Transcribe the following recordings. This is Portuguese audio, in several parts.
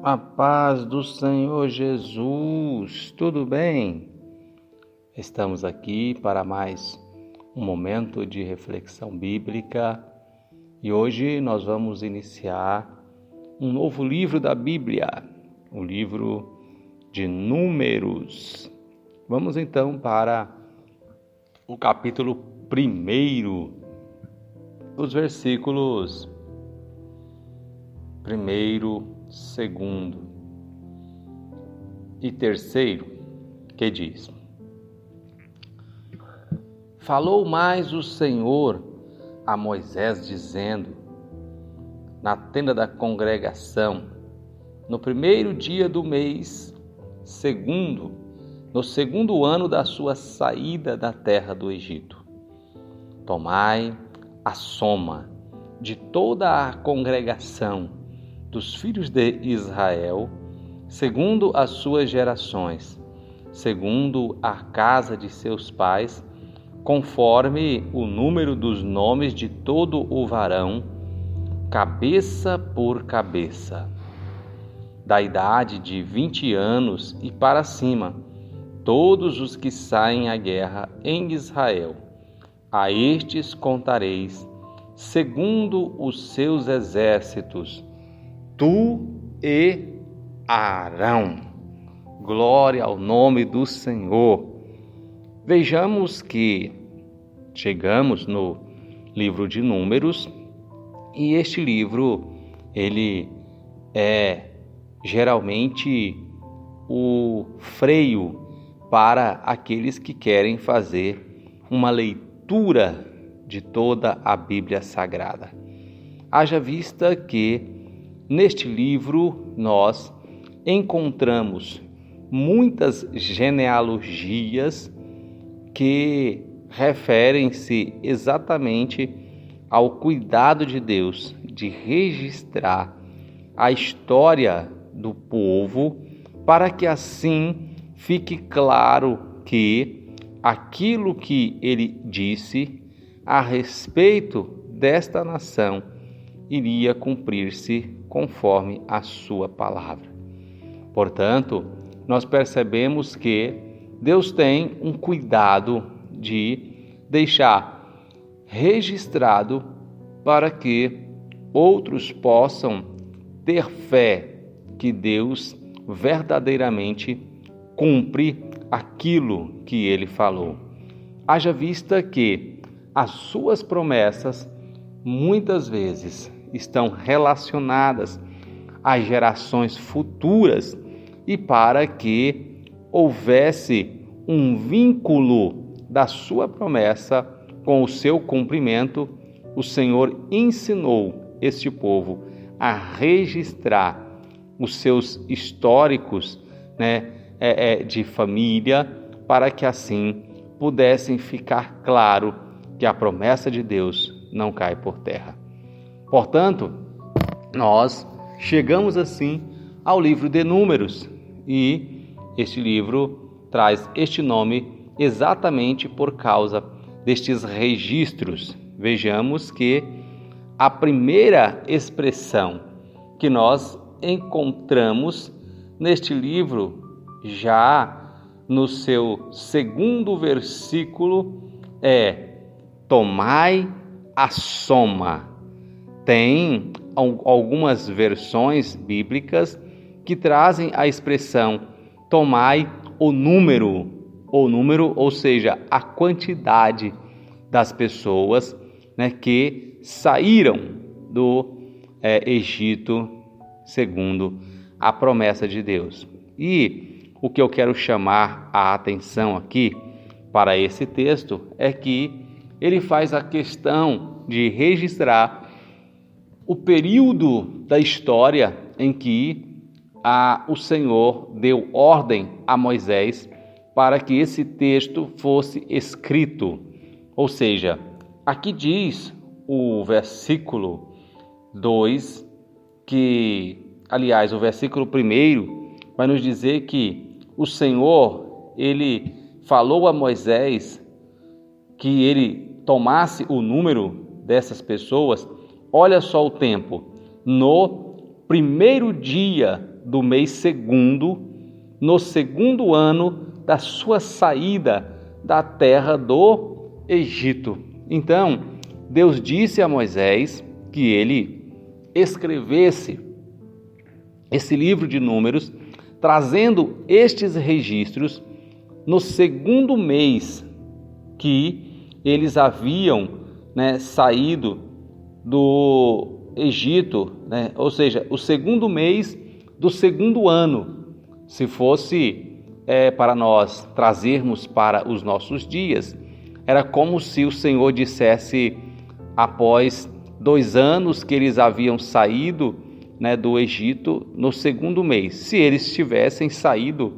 A paz do Senhor Jesus, tudo bem? Estamos aqui para mais um momento de reflexão bíblica e hoje nós vamos iniciar um novo livro da Bíblia, o livro de Números. Vamos então para o capítulo 1, os versículos 1, 2 e 3, que diz: Falou mais o Senhor a Moisés, dizendo, na tenda da congregação, no 1º dia do mês, no 2º ano da sua saída da terra do Egito. Tomai a soma de toda a congregação dos filhos de Israel, segundo as suas gerações, segundo a casa de seus pais, conforme o número dos nomes de todo o varão, cabeça por cabeça, da idade de 20 anos e para cima, todos os que saem à guerra em Israel. A estes contareis, segundo os seus exércitos, tu e Arão. Glória ao nome do Senhor. Vejamos que chegamos no livro de Números e este livro, ele é geralmente o freio para aqueles que querem fazer uma leitura de toda a Bíblia Sagrada. Haja vista que neste livro, nós encontramos muitas genealogias que referem-se exatamente ao cuidado de Deus de registrar a história do povo, para que assim fique claro que aquilo que ele disse a respeito desta nação iria cumprir-se conforme a sua palavra. Portanto, nós percebemos que Deus tem um cuidado de deixar registrado para que outros possam ter fé que Deus verdadeiramente cumpre aquilo que ele falou. Haja vista que as suas promessas muitas vezes estão relacionadas às gerações futuras e para que houvesse um vínculo da sua promessa com o seu cumprimento, o Senhor ensinou este povo a registrar os seus históricos, de família, para que assim pudessem ficar claro que a promessa de Deus não cai por terra. Portanto, nós chegamos assim ao livro de Números e este livro traz este nome exatamente por causa destes registros. Vejamos que a primeira expressão que nós encontramos neste livro, já no seu 2º versículo, é: tomai a soma. Tem algumas versões bíblicas que trazem a expressão tomai o número, ou seja, a quantidade das pessoas que saíram do Egito segundo a promessa de Deus. E o que eu quero chamar a atenção aqui para esse texto é que ele faz a questão de registrar o período da história em que o Senhor deu ordem a Moisés para que esse texto fosse escrito. Ou seja, aqui diz o versículo 2, o versículo 1 vai nos dizer que o Senhor, ele falou a Moisés que ele tomasse o número dessas pessoas. Olha só o tempo: no 1º dia do mês segundo, no segundo ano da sua saída da terra do Egito. Então, Deus disse a Moisés que ele escrevesse esse livro de Números, trazendo estes registros no segundo mês que eles haviam saído do Egito, ou seja, o segundo mês do segundo ano. Se fosse para nós trazermos para os nossos dias, era como se o Senhor dissesse, após 2 anos que eles haviam saído do Egito, no segundo mês. Se eles tivessem saído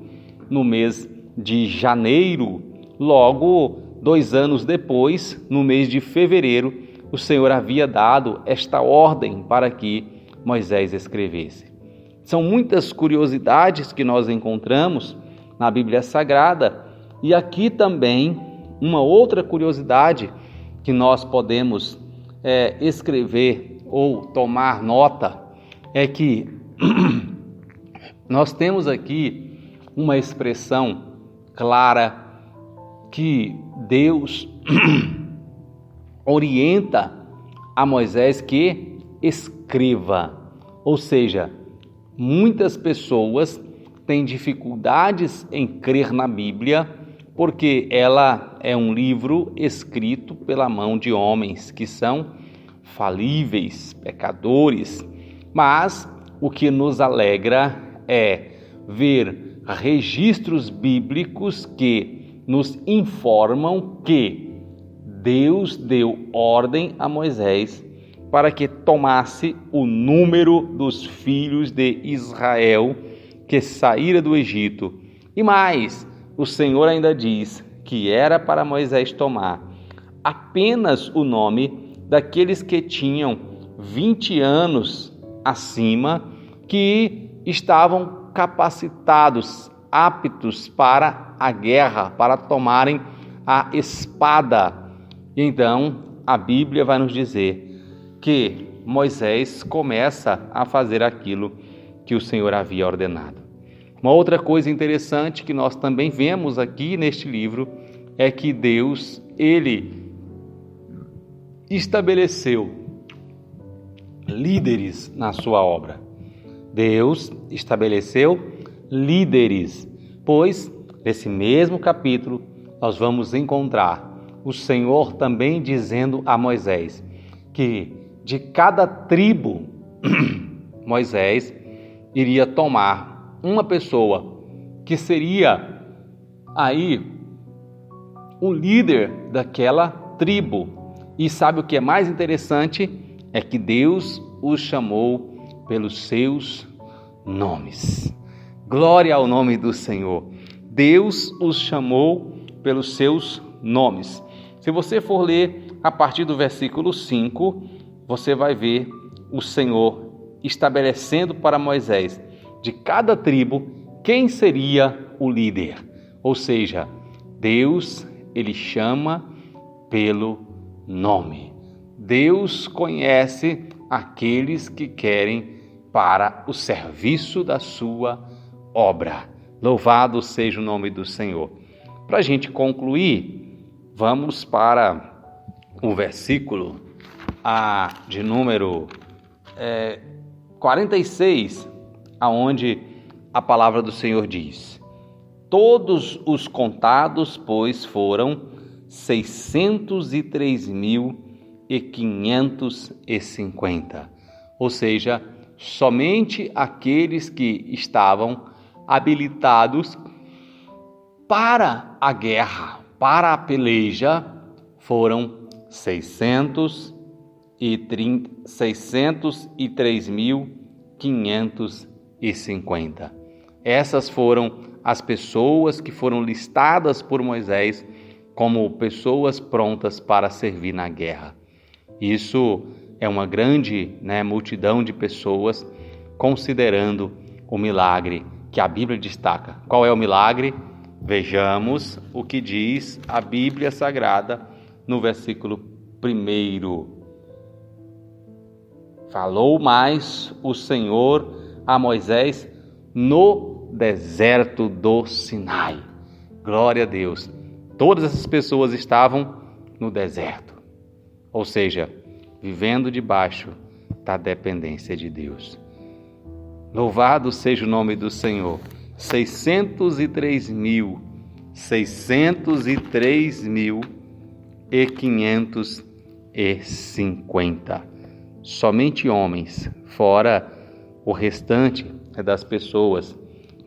no mês de janeiro, logo 2 anos depois, no mês de fevereiro, o Senhor havia dado esta ordem para que Moisés escrevesse. São muitas curiosidades que nós encontramos na Bíblia Sagrada, e aqui também uma outra curiosidade que nós podemos escrever ou tomar nota é que nós temos aqui uma expressão clara que Deus orienta a Moisés que escreva. Ou seja, muitas pessoas têm dificuldades em crer na Bíblia porque ela é um livro escrito pela mão de homens que são falíveis, pecadores. Mas o que nos alegra é ver registros bíblicos que nos informam que Deus deu ordem a Moisés para que tomasse o número dos filhos de Israel que saíra do Egito. E mais, o Senhor ainda diz que era para Moisés tomar apenas o nome daqueles que tinham 20 anos acima, que estavam capacitados, aptos para a guerra, para tomarem a espada. Então, a Bíblia vai nos dizer que Moisés começa a fazer aquilo que o Senhor havia ordenado. Uma outra coisa interessante que nós também vemos aqui neste livro é que Deus, ele estabeleceu líderes na sua obra. Deus estabeleceu líderes, pois nesse mesmo capítulo nós vamos encontrar o Senhor também dizendo a Moisés que de cada tribo Moisés iria tomar uma pessoa que seria aí o líder daquela tribo. E sabe o que é mais interessante? É que Deus os chamou pelos seus nomes. Glória ao nome do Senhor. Deus os chamou pelos seus nomes. Se você for ler a partir do versículo 5, você vai ver o Senhor estabelecendo para Moisés, de cada tribo, quem seria o líder. Ou seja, Deus, ele chama pelo nome. Deus conhece aqueles que querem para o serviço da sua obra. Louvado seja o nome do Senhor. Para a gente concluir, vamos para o versículo de número 46, aonde a palavra do Senhor diz: todos os contados, pois, foram 603.550, ou seja, somente aqueles que estavam habilitados para a guerra, para a peleja, foram 603.550. Essas foram as pessoas que foram listadas por Moisés como pessoas prontas para servir na guerra. Isso é uma grande multidão de pessoas, considerando o milagre que a Bíblia destaca. Qual é o milagre? Vejamos o que diz a Bíblia Sagrada no versículo 1. Falou mais o Senhor a Moisés no deserto do Sinai. Glória a Deus! Todas essas pessoas estavam no deserto, ou seja, vivendo debaixo da dependência de Deus. Louvado seja o nome do Senhor. 603.550. Somente homens, fora o restante das pessoas,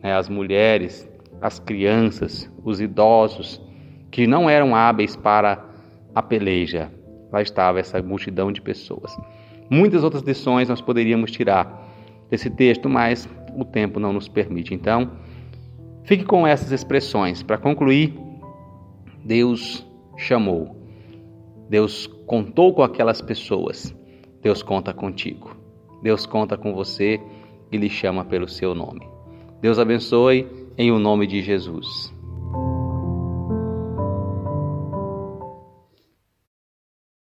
as mulheres, as crianças, os idosos, que não eram hábeis para a peleja. Lá estava essa multidão de pessoas. Muitas outras lições nós poderíamos tirar desse texto, mas o tempo não nos permite. Então, fique com essas expressões. Para concluir, Deus chamou. Deus contou com aquelas pessoas. Deus conta contigo. Deus conta com você e lhe chama pelo seu nome. Deus abençoe em o nome de Jesus.